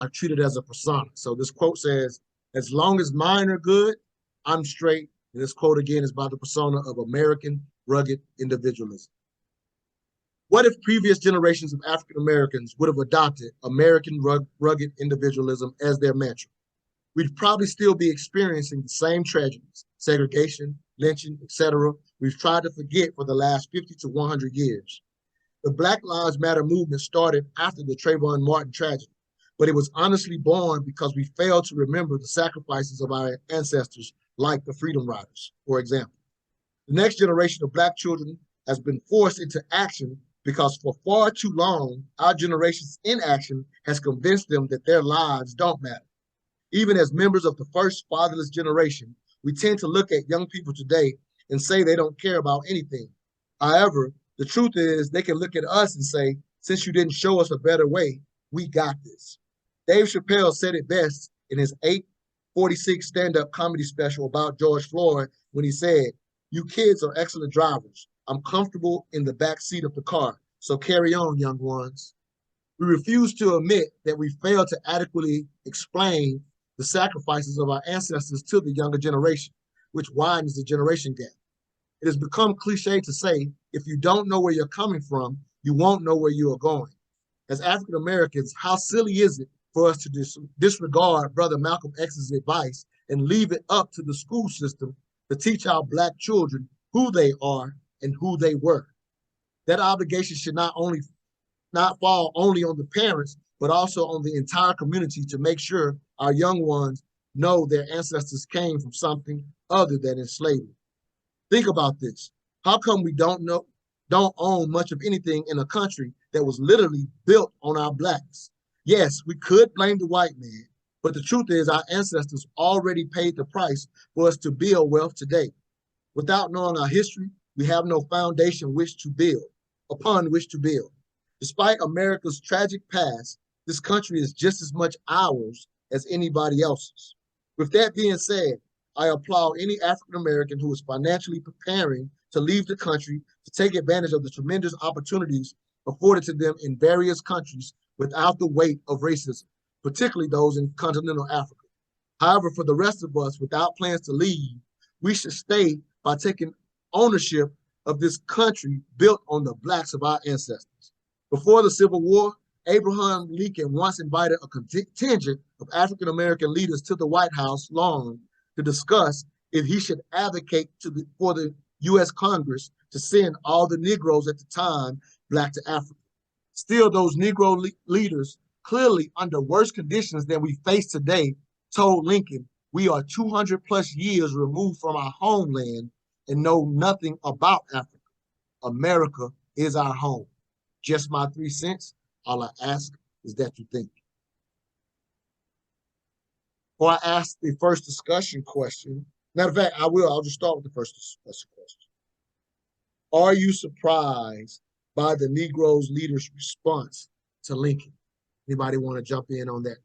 are treated as a persona. So this quote says, as long as mine are good, I'm straight. And this quote again is about the persona of American rugged individualism. What if previous generations of African Americans would have adopted American rugged individualism as their mantra? We'd probably still be experiencing the same tragedies, segregation, lynching, etc. we've tried to forget for the last 50 to 100 years. The Black Lives Matter movement started after the Trayvon Martin tragedy, but it was honestly born because we failed to remember the sacrifices of our ancestors, like the Freedom Riders, for example. The next generation of Black children has been forced into action because for far too long, our generation's inaction has convinced them that their lives don't matter. Even as members of the first fatherless generation, we tend to look at young people today and say they don't care about anything. However, the truth is they can look at us and say, since you didn't show us a better way, we got this. Dave Chappelle said it best in his 846 stand-up comedy special about George Floyd when he said, you kids are excellent drivers. I'm comfortable in the back seat of the car, so carry on, young ones. We refuse to admit that we failed to adequately explain the sacrifices of our ancestors to the younger generation, which widens the generation gap. It has become cliche to say, if you don't know where you're coming from, you won't know where you are going. As African Americans, how silly is it for us to disregard Brother Malcolm X's advice and leave it up to the school system to teach our Black children who they are and who they were? That obligation should not fall only on the parents, but also on the entire community to make sure our young ones know their ancestors came from something other than enslavement. Think about this. How come we don't own much of anything in a country that was literally built on our Blacks? Yes, we could blame the white man, but the truth is our ancestors already paid the price for us to build wealth today. Without knowing our history, we have no foundation upon which to build. Despite America's tragic past, this country is just as much ours as anybody else's. With that being said, I applaud any African American who is financially preparing to leave the country to take advantage of the tremendous opportunities afforded to them in various countries without the weight of racism, particularly those in continental Africa. However, for the rest of us without plans to leave, we should stay by taking ownership of this country built on the Blacks of our ancestors. Before the Civil War, Abraham Lincoln once invited a contingent of African American leaders to the White House lawn to discuss if he should advocate for the U.S. Congress to send all the Negroes at the time Black to Africa. Still, those Negro leaders, clearly under worse conditions than we face today, told Lincoln, we are 200 plus years removed from our homeland and know nothing about Africa. America is our home. Just my 3 cents. All I ask is that you think. Or I ask the first discussion question. Matter of fact, I'll just start with the first discussion question. Are you surprised by the Negroes' leaders' response to Lincoln? Anybody want to jump in on that?